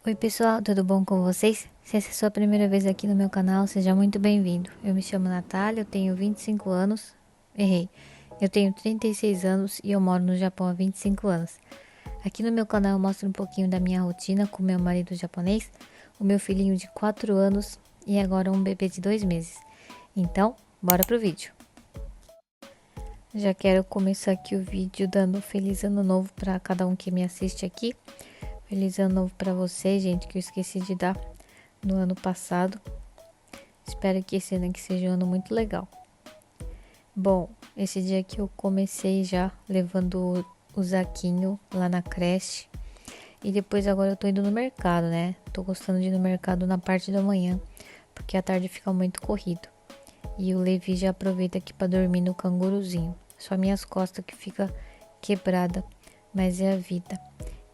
Oi pessoal, tudo bom com vocês? Se essa é a sua primeira vez aqui no meu canal, seja muito bem-vindo. Eu me chamo Natália, eu tenho 25 anos. Errei. Eu tenho 36 anos e eu moro no Japão há 25 anos. Aqui no meu canal eu mostro um pouquinho da minha rotina com meu marido japonês, o meu filhinho de 4 anos e agora um bebê de 2 meses. Então, bora pro vídeo. Já quero começar aqui o vídeo dando um feliz ano novo para cada um que me assiste aqui. Feliz ano novo para vocês, gente, que eu esqueci de dar no ano passado. Espero que esse ano aqui seja um ano muito legal. Bom, esse dia aqui eu comecei já levando o Zaquinho lá na creche. E depois agora eu tô indo no mercado, né? Tô gostando de ir no mercado na parte da manhã, porque à tarde fica muito corrido. E o Levi já aproveita aqui para dormir no canguruzinho. Só minhas costas que fica quebrada, mas é a vida.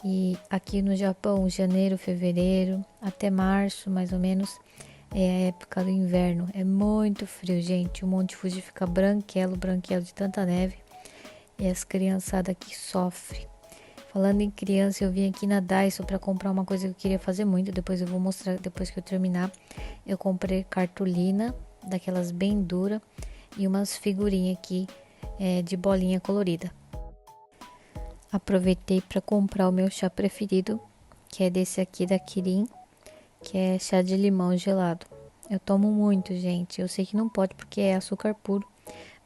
E aqui no Japão, janeiro, fevereiro, até março, mais ou menos, é a época do inverno. É muito frio, gente. O Monte Fuji fica branquelo, branquelo de tanta neve. E as criançadas aqui sofrem. Falando em criança, eu vim aqui na Daiso para comprar uma coisa que eu queria fazer muito. Depois eu vou mostrar, depois que eu terminar. Eu comprei cartolina, daquelas bem dura, e umas figurinhas aqui de bolinha colorida. Aproveitei para comprar o meu chá preferido, que é desse aqui da Kirin, que é chá de limão gelado. Eu tomo muito, gente. Eu sei que não pode porque é açúcar puro,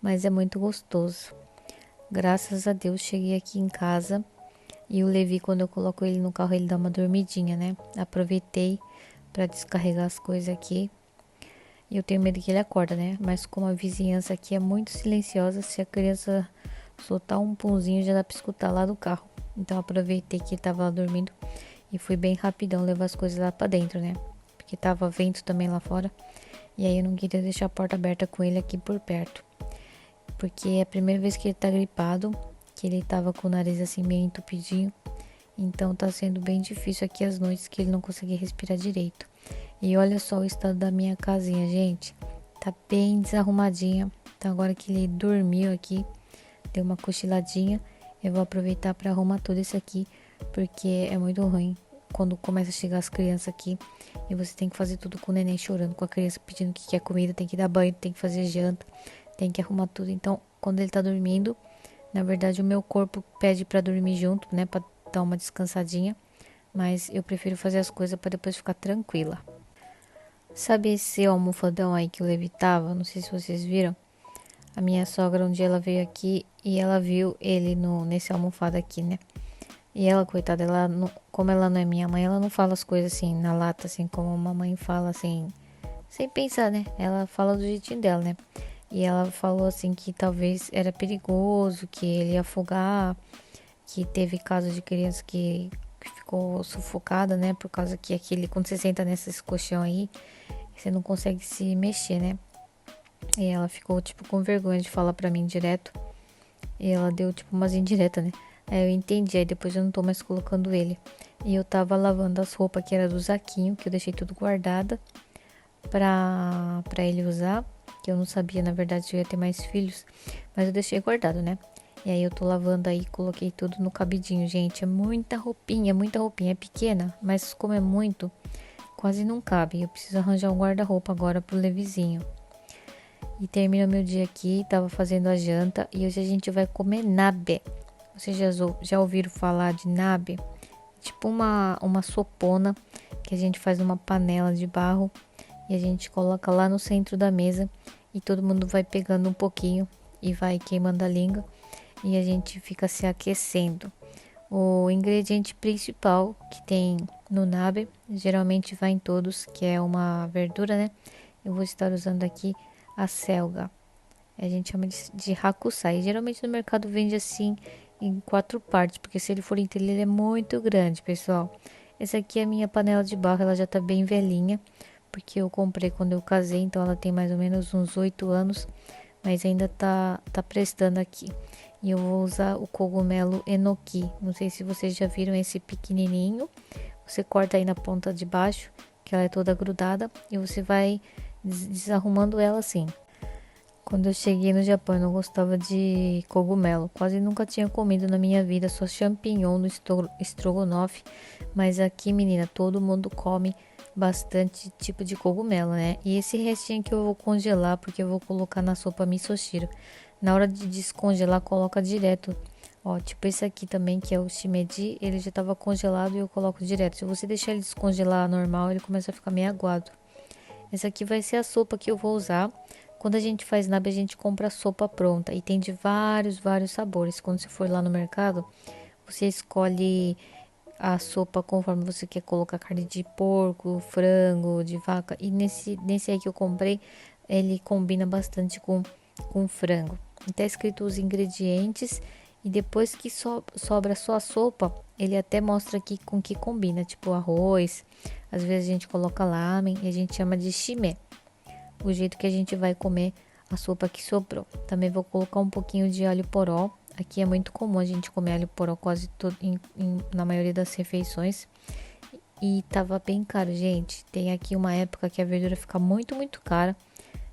mas é muito gostoso. Graças a Deus cheguei aqui em casa e o Levi, quando eu coloco ele no carro, ele dá uma dormidinha, né? Aproveitei para descarregar as coisas aqui. E eu tenho medo que ele acorda, né? Mas como a vizinhança aqui é muito silenciosa, se a criança soltar um punzinho já dá pra escutar lá do carro. Então aproveitei que ele tava lá dormindo e fui bem rapidão levar as coisas lá pra dentro, né? Porque tava vento também lá fora. E aí eu não queria deixar a porta aberta com ele aqui por perto. Porque é a primeira vez que ele tá gripado, que ele tava com o nariz assim meio entupidinho. Então tá sendo bem difícil aqui as noites que ele não consegue respirar direito. E olha só o estado da minha casinha, gente. Tá bem desarrumadinha. Então agora que ele dormiu aqui, deu uma cochiladinha, eu vou aproveitar para arrumar tudo isso aqui, porque é muito ruim quando começa a chegar as crianças aqui e você tem que fazer tudo com o neném chorando, com a criança pedindo que quer comida, tem que dar banho, tem que fazer janta, tem que arrumar tudo. Então, quando ele tá dormindo, na verdade o meu corpo pede para dormir junto, né, para dar uma descansadinha, mas eu prefiro fazer as coisas para depois ficar tranquila. Sabe esse almofadão aí que eu levitava? Não sei se vocês viram. A minha sogra um dia ela veio aqui e ela viu ele nesse almofado aqui, né? E ela, coitada, ela não, como ela não é minha mãe, ela não fala as coisas assim na lata, assim como a mamãe fala assim, sem pensar, né? Ela fala do jeitinho dela, né? E ela falou assim que talvez era perigoso, que ele ia afogar, que teve casos de criança que ficou sufocada, né? Por causa que aquele, quando você senta nesses colchão aí, você não consegue se mexer, né? E ela ficou, tipo, com vergonha de falar pra mim direto. E ela deu, tipo, umas indiretas, né? Aí eu entendi, aí depois eu não tô mais colocando ele. E eu tava lavando as roupas que era do Zaquinho, que eu deixei tudo guardada pra ele usar. Que eu não sabia, na verdade, se eu ia ter mais filhos. Mas eu deixei guardado, né? E aí eu tô lavando aí, coloquei tudo no cabidinho, gente. É muita roupinha, muita roupinha. É pequena, mas como é muito, quase não cabe. Eu preciso arranjar um guarda-roupa agora pro Levizinho. E termina meu dia aqui, tava fazendo a janta e hoje a gente vai comer nabe. Vocês já ouviram falar de nabe? Tipo uma sopona que a gente faz numa panela de barro e a gente coloca lá no centro da mesa e todo mundo vai pegando um pouquinho e vai queimando a língua e a gente fica se aquecendo. O ingrediente principal que tem no nabe, geralmente vai em todos, que é uma verdura, né? Eu vou estar usando aqui a selga. A gente chama de hakusai. Geralmente no mercado vende assim em 4 partes, porque se ele for inteiro ele é muito grande, pessoal. Essa aqui é a minha panela de barro, ela já tá bem velhinha, porque eu comprei quando eu casei, então ela tem mais ou menos uns 8 anos, mas ainda tá prestando aqui. E eu vou usar o cogumelo enoki. Não sei se vocês já viram esse pequenininho. Você corta aí na ponta de baixo, que ela é toda grudada, e você vai desarrumando ela assim. Quando eu cheguei no Japão, eu não gostava de cogumelo. Quase nunca tinha comido na minha vida, só champignon no estrogonofe. Mas aqui, menina, todo mundo come bastante tipo de cogumelo, né? E esse restinho que eu vou congelar, porque eu vou colocar na sopa misoshiro. Na hora de descongelar, coloca direto. Ó, tipo esse aqui também, que é o shimeji, ele já tava congelado e eu coloco direto. Se você deixar ele descongelar normal, ele começa a ficar meio aguado. Essa aqui vai ser a sopa que eu vou usar. Quando a gente faz nabe, a gente compra a sopa pronta e tem de vários sabores. Quando você for lá no mercado, você escolhe a sopa conforme você quer colocar carne de porco, frango, de vaca. E nesse aí que eu comprei, ele combina bastante com frango. Está escrito os ingredientes e depois que sobra só a sopa, ele até mostra aqui com que combina, tipo arroz. Às vezes a gente coloca lamen e a gente chama de shime, o jeito que a gente vai comer a sopa que sobrou. Também vou colocar um pouquinho de alho poró. Aqui é muito comum a gente comer alho poró quase todo, na maioria das refeições. E tava bem caro, gente. Tem aqui uma época que a verdura fica muito cara.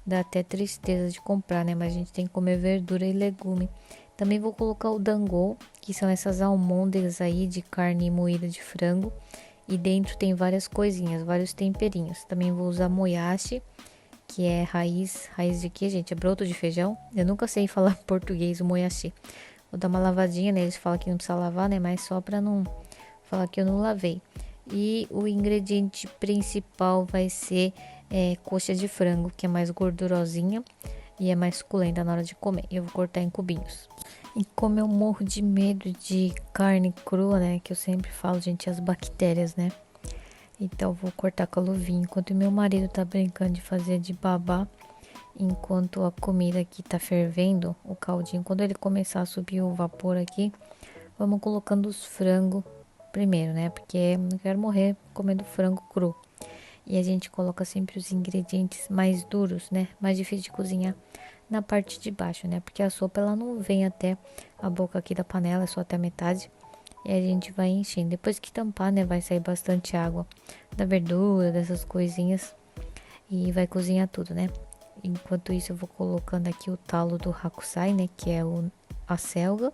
Dá até tristeza de comprar, né? Mas a gente tem que comer verdura e legume. Também vou colocar o dango, que são essas almôndegas aí de carne moída de frango. E dentro tem várias coisinhas, vários temperinhos. Também vou usar moyashi, que é raiz de quê, gente? É broto de feijão? Eu nunca sei falar português, o moyashi. Vou dar uma lavadinha, né? Eles falam que não precisa lavar, né? Mas só pra não falar que eu não lavei. E o ingrediente principal vai ser coxa de frango, que é mais gordurosinha e é mais suculenta na hora de comer. Eu vou cortar em cubinhos. E como eu morro de medo de carne crua, né? Que eu sempre falo, gente, as bactérias, né? Então eu vou cortar com a luvinha. Enquanto meu marido tá brincando de fazer de babá, enquanto a comida aqui tá fervendo, o caldinho, quando ele começar a subir o vapor aqui, vamos colocando os frangos primeiro, né? Porque eu não quero morrer comendo frango cru. E a gente coloca sempre os ingredientes mais duros, né? Mais difícil de cozinhar na parte de baixo, né? Porque a sopa ela não vem até a boca aqui da panela, é só até a metade. E a gente vai enchendo. Depois que tampar, né? Vai sair bastante água da verdura, dessas coisinhas. E vai cozinhar tudo, né? Enquanto isso, eu vou colocando aqui o talo do hakusai, né? Que é a selga.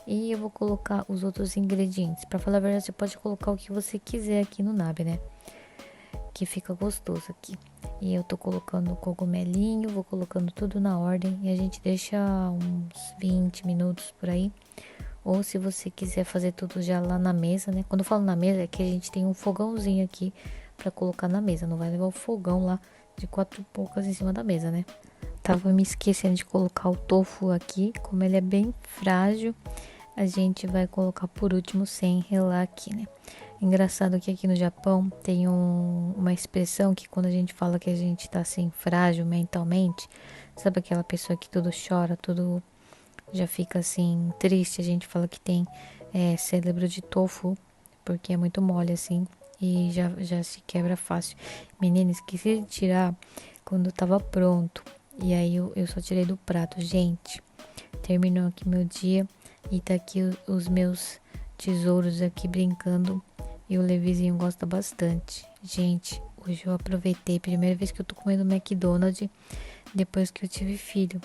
E eu vou colocar os outros ingredientes. Pra falar a verdade, você pode colocar o que você quiser aqui no nabe, né? Que fica gostoso aqui. E eu tô colocando o cogumelinho, vou colocando tudo na ordem. E a gente deixa uns 20 minutos por aí. Ou se você quiser fazer tudo já lá na mesa, né? Quando eu falo na mesa, é que a gente tem um fogãozinho aqui pra colocar na mesa. Não vai levar o fogão lá de 4 bocas em cima da mesa, né? Tava me esquecendo de colocar o tofu aqui. Como ele é bem frágil, a gente vai colocar por último sem enrolar aqui, né? Engraçado que aqui no Japão tem uma expressão que quando a gente fala que a gente tá assim frágil mentalmente, sabe aquela pessoa que tudo chora, tudo já fica assim triste, a gente fala que tem cérebro de tofu, porque é muito mole assim e já se quebra fácil. Menina, esqueci de tirar quando tava pronto. E aí eu só tirei do prato. Gente, terminou aqui meu dia e tá aqui os meus tesouros aqui brincando. E o Levizinho gosta bastante. Gente, hoje eu aproveitei. Primeira vez que eu tô comendo McDonald's depois que eu tive filho.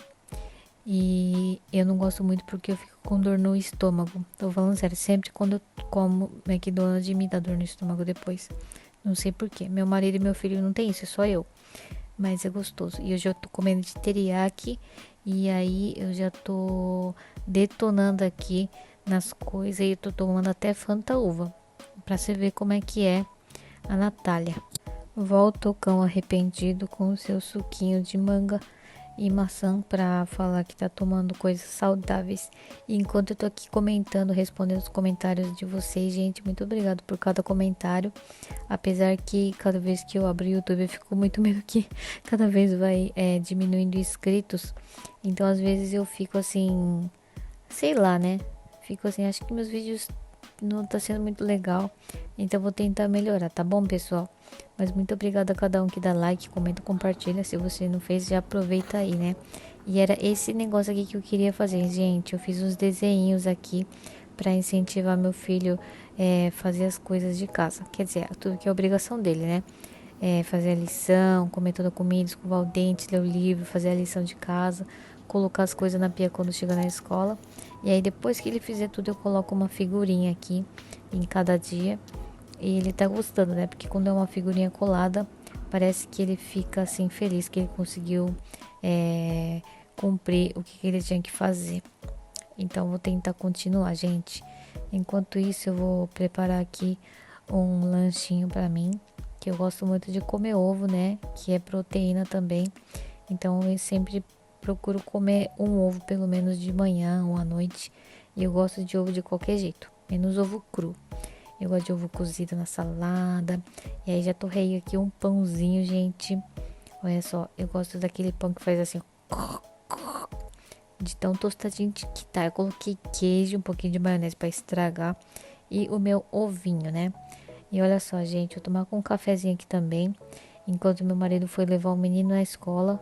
E eu não gosto muito porque eu fico com dor no estômago. Tô falando sério, sempre quando eu como McDonald's me dá dor no estômago depois. Não sei porquê. Meu marido e meu filho não tem isso, é só eu. Mas é gostoso. E hoje eu tô comendo de teriyaki. E aí eu já tô detonando aqui nas coisas. E eu tô tomando até Fanta uva. Pra você ver como é que é a Natália. Volta o cão arrependido com o seu suquinho de manga e maçã pra falar que tá tomando coisas saudáveis. E enquanto eu tô aqui comentando, respondendo os comentários de vocês, gente, muito obrigado por cada comentário. Apesar que cada vez que eu abro o YouTube eu fico muito medo que cada vez vai diminuindo inscritos. Então às vezes eu fico assim, sei lá, né? Fico assim, acho que meus vídeos não tá sendo muito legal. Então eu vou tentar melhorar, tá bom, pessoal? Mas muito obrigada a cada um que dá like, comenta, compartilha. Se você não fez, já aproveita aí, né? E era esse negócio aqui que eu queria fazer, gente. Eu fiz uns desenhos aqui pra incentivar meu filho fazer as coisas de casa. Quer dizer, tudo que é obrigação dele, né? fazer a lição, comer toda a comida, escovar o dente, ler o livro, fazer a lição de casa, colocar as coisas na pia quando chega na escola. E aí depois que ele fizer tudo, eu coloco uma figurinha aqui em cada dia. E ele tá gostando, né? Porque quando é uma figurinha colada, parece que ele fica assim feliz que ele conseguiu cumprir o que ele tinha que fazer. Então vou tentar continuar, gente. Enquanto isso, eu vou preparar aqui um lanchinho para mim, que eu gosto muito de comer ovo, né? Que é proteína também. Então eu sempre procuro comer um ovo pelo menos de manhã ou à noite. E eu gosto de ovo de qualquer jeito, menos ovo cru. Eu gosto de ovo cozido na salada. E aí já torrei aqui um pãozinho, gente. Olha só, eu gosto daquele pão que faz assim, de tão tostadinho que tá. Eu coloquei queijo, um pouquinho de maionese para estragar e o meu ovinho, né? E olha só, gente, eu tomar com um cafezinho aqui também. Enquanto meu marido foi levar o menino na escola,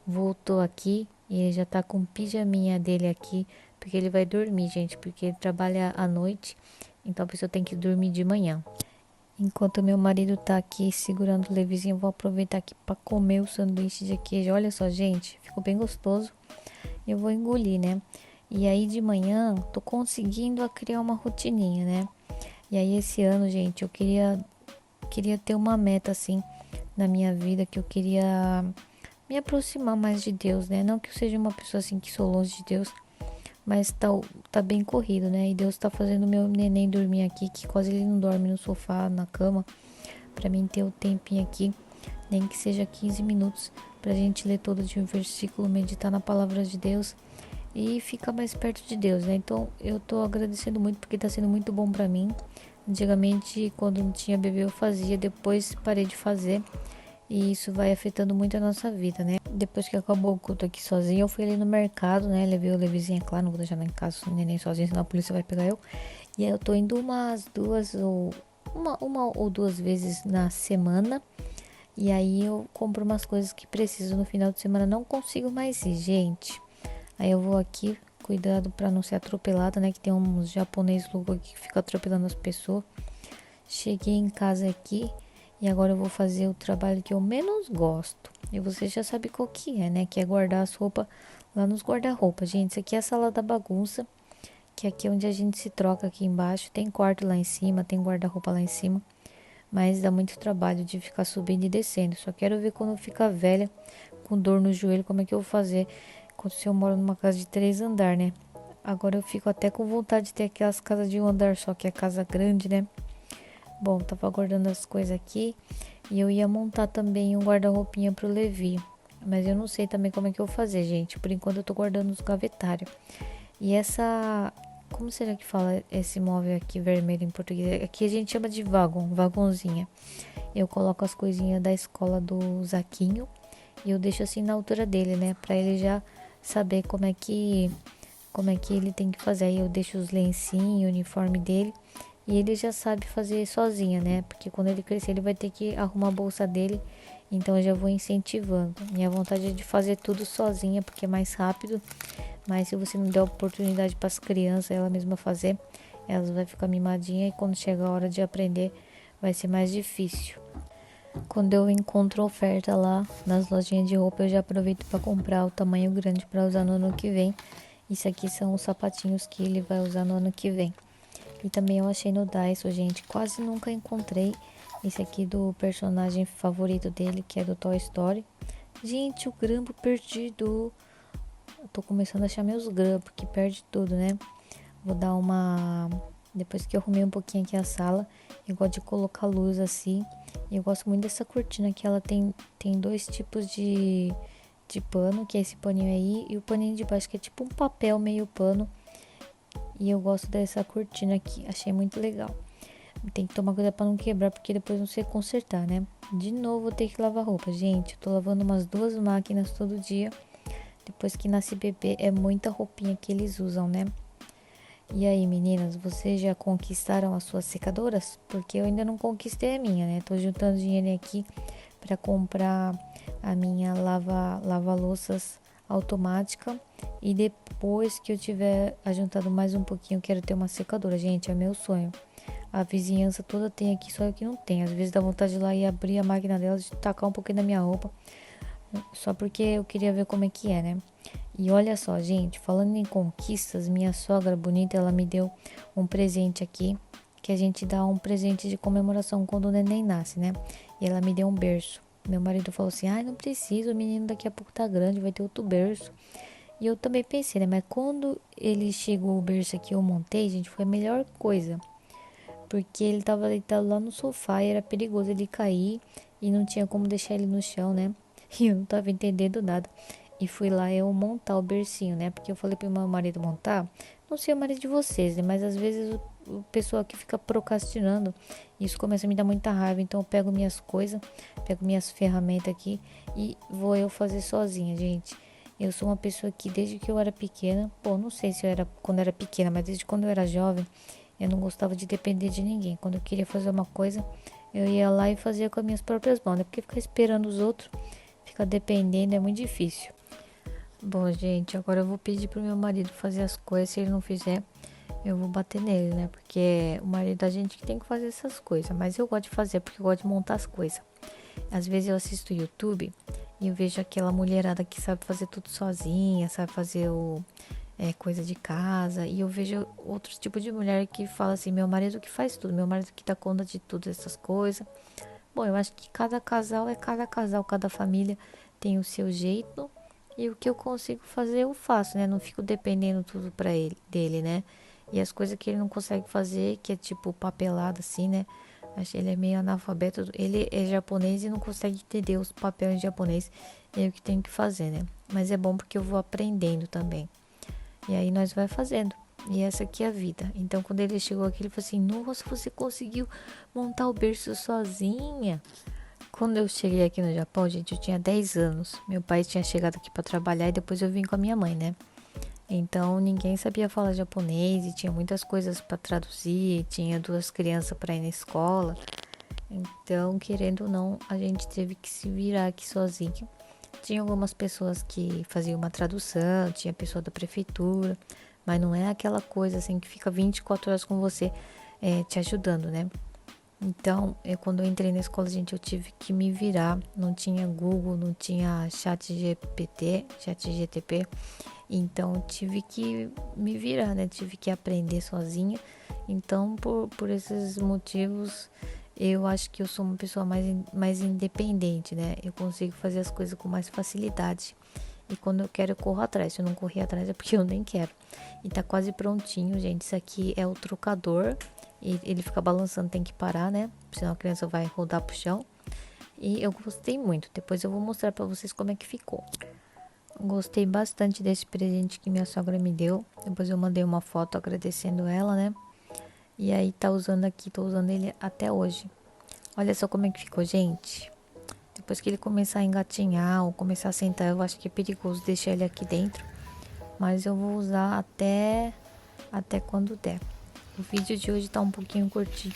voltou aqui e ele já tá com o pijaminha dele aqui, porque ele vai dormir, gente, porque ele trabalha à noite, então a pessoa tem que dormir de manhã. Enquanto meu marido tá aqui segurando o levezinho, eu vou aproveitar aqui para comer o sanduíche de queijo. Olha só, gente, ficou bem gostoso. Eu vou engolir, né? E aí de manhã tô conseguindo criar uma rotininha, né? E aí esse ano, gente, eu queria ter uma meta assim na minha vida, que eu queria me aproximar mais de Deus, né? Não que eu seja uma pessoa assim que sou longe de Deus, mas tá bem corrido, né? E Deus tá fazendo meu neném dormir aqui, que quase ele não dorme no sofá, na cama, pra mim ter o tempinho aqui, nem que seja 15 minutos, pra gente ler todo de um versículo, meditar na palavra de Deus e ficar mais perto de Deus, né? Então eu tô agradecendo muito porque tá sendo muito bom pra mim. Antigamente, quando não tinha bebê, eu fazia, depois parei de fazer. E isso vai afetando muito a nossa vida, né? Depois que acabou o culto aqui sozinho, eu fui ali no mercado, né? Levei o Levizinho, é claro, não vou deixar em casa o neném sozinho, senão a polícia vai pegar eu. E aí eu tô indo uma ou duas vezes na semana. E aí eu compro umas coisas que preciso no final de semana. Não consigo mais ir, gente. Aí eu vou aqui, cuidado pra não ser atropelada, né? Que tem uns japoneses loucos aqui que ficam atropelando as pessoas. Cheguei em casa aqui e agora eu vou fazer o trabalho que eu menos gosto. E você já sabe qual que é, né? Que é guardar as roupas lá nos guarda-roupa. Gente, isso aqui é a sala da bagunça, que aqui é onde a gente se troca aqui embaixo. Tem quarto lá em cima, tem guarda-roupa lá em cima. Mas dá muito trabalho de ficar subindo e descendo. Só quero ver quando eu ficar velha, com dor no joelho, como é que eu vou fazer. Se eu moro numa casa de 3 andares, né? Agora eu fico até com vontade de ter aquelas casas de um andar só, que é casa grande, né? Bom, tava guardando as coisas aqui e eu ia montar também um guarda-roupinha pro Levi. Mas eu não sei também como é que eu vou fazer, gente. Por enquanto eu tô guardando os gavetários. E essa... Como será que fala esse móvel aqui vermelho em português? Aqui a gente chama de vagon, vagonzinha. Eu coloco as coisinhas da escola do Zaquinho e eu deixo assim na altura dele, né? Pra ele já saber como é que ele tem que fazer. Aí eu deixo os lencinhos, o uniforme dele. E ele já sabe fazer sozinho, né? Porque quando ele crescer, ele vai ter que arrumar a bolsa dele. Então eu já vou incentivando. Minha vontade é de fazer tudo sozinha, porque é mais rápido. Mas se você não der oportunidade para as crianças, ela mesma fazer, elas vão ficar mimadinha. E quando chegar a hora de aprender, vai ser mais difícil. Quando eu encontro oferta lá nas lojinhas de roupa, eu já aproveito para comprar o tamanho grande para usar no ano que vem. Isso aqui são os sapatinhos que ele vai usar no ano que vem. E também eu achei no Daiso, gente. Quase nunca encontrei esse aqui do personagem favorito dele, que é do Toy Story. Gente, o grampo perdido. Eu tô começando a achar meus grampos, que perde tudo, né? Vou dar uma... Depois que eu arrumei um pouquinho aqui a sala, eu gosto de colocar luz assim. E eu gosto muito dessa cortina, que ela tem dois tipos de pano, que é esse paninho aí. E o paninho de baixo, que é tipo um papel meio pano. E eu gosto dessa cortina aqui, achei muito legal. Tem que tomar cuidado pra não quebrar, porque depois não sei consertar, né? De novo vou ter que lavar roupa. Gente, eu tô lavando umas 2 máquinas todo dia. Depois que nasce bebê, é muita roupinha que eles usam, né? E aí, meninas, vocês já conquistaram as suas secadoras? Porque eu ainda não conquistei a minha, né? Tô juntando dinheiro aqui pra comprar a minha lava-louças automática. E depois que eu tiver ajuntado mais um pouquinho, eu quero ter uma secadora. Gente, é meu sonho. A vizinhança toda tem aqui, só eu que não tem. Às vezes dá vontade de ir lá e abrir a máquina dela, de tacar um pouquinho da minha roupa, só porque eu queria ver como é que é, né? E olha só, gente, falando em conquistas, minha sogra bonita, ela me deu um presente aqui, que a gente dá um presente de comemoração quando o neném nasce, né? E ela me deu um berço. Meu marido falou assim: ai, não precisa, o menino daqui a pouco tá grande, vai ter outro berço. E eu também pensei, né? Mas quando ele chegou o berço aqui, eu montei, gente, foi a melhor coisa. Porque ele tava deitado lá no sofá e era perigoso ele cair e não tinha como deixar ele no chão, né? E eu não tava entendendo nada. E fui lá eu montar o bercinho, né? Porque eu falei pro meu marido montar. Não sei o marido de vocês, né? Mas às vezes o pessoal que fica procrastinando, isso começa a me dar muita raiva. Então eu pego minhas coisas, pego minhas ferramentas aqui e vou eu fazer sozinha, gente. Eu sou uma pessoa que desde que eu era pequena, pô, não sei se eu era quando eu era pequena, mas desde quando eu era jovem, eu não gostava de depender de ninguém. Quando eu queria fazer uma coisa, eu ia lá e fazia com as minhas próprias mãos, né? Porque ficar esperando os outros, ficar dependendo é muito difícil. Bom, gente, agora eu vou pedir pro meu marido fazer as coisas. Se ele não fizer, eu vou bater nele, né? Porque é o marido da gente que tem que fazer essas coisas. Mas eu gosto de fazer porque eu gosto de montar as coisas. Às vezes eu assisto o YouTube e eu vejo aquela mulherada que sabe fazer tudo sozinha, sabe fazer coisa de casa. E eu vejo outros tipos de mulher que fala assim: meu marido que faz tudo, meu marido que dá conta de tudo essas coisas. Bom, eu acho que cada casal é cada casal, cada família tem o seu jeito. E o que eu consigo fazer, eu faço, né? Não fico dependendo tudo pra ele, dele, né? E as coisas que ele não consegue fazer, que é tipo papelada assim, né? Acho que ele é meio analfabeto. Ele é japonês e não consegue entender os papéis em japonês. É o que tem que fazer, né? Mas é bom porque eu vou aprendendo também. E aí nós vai fazendo. E essa aqui é a vida. Então quando ele chegou aqui, ele falou assim: nossa, você conseguiu montar o berço sozinha. Quando eu cheguei aqui no Japão, gente, eu tinha 10 anos. Meu pai tinha chegado aqui para trabalhar e depois eu vim com a minha mãe, né? Então ninguém sabia falar japonês e tinha muitas coisas para traduzir, tinha duas crianças para ir na escola. Então, querendo ou não, a gente teve que se virar aqui sozinho. Tinha algumas pessoas que faziam uma tradução, tinha pessoa da prefeitura, mas não é aquela coisa assim que fica 24 horas com você te ajudando, né? Então, quando eu entrei na escola, gente, eu tive que me virar. Não tinha Google, não tinha chat GTP. Então, tive que me virar, né? Tive que aprender sozinha. Então, por esses motivos, eu acho que eu sou uma pessoa mais independente, né? Eu consigo fazer as coisas com mais facilidade. E quando eu quero, eu corro atrás. Se eu não correr atrás, é porque eu nem quero. E tá quase prontinho, gente. Isso aqui é o trocador. E ele fica balançando, tem que parar, né? Senão a criança vai rodar pro chão. E eu gostei muito. Depois eu vou mostrar pra vocês como é que ficou. Gostei bastante desse presente que minha sogra me deu. Depois eu mandei uma foto agradecendo ela, né? E aí tá usando aqui, tô usando ele até hoje. Olha só como é que ficou, gente. Depois que ele começar a engatinhar ou começar a sentar, eu acho que é perigoso deixar ele aqui dentro. Mas eu vou usar até quando der. O vídeo de hoje tá um pouquinho curtinho,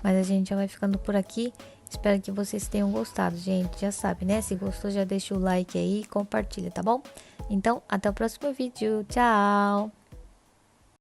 mas a gente já vai ficando por aqui. Espero que vocês tenham gostado, gente. Já sabe, né? Se gostou, já deixa o like aí e compartilha, tá bom? Então, até o próximo vídeo. Tchau!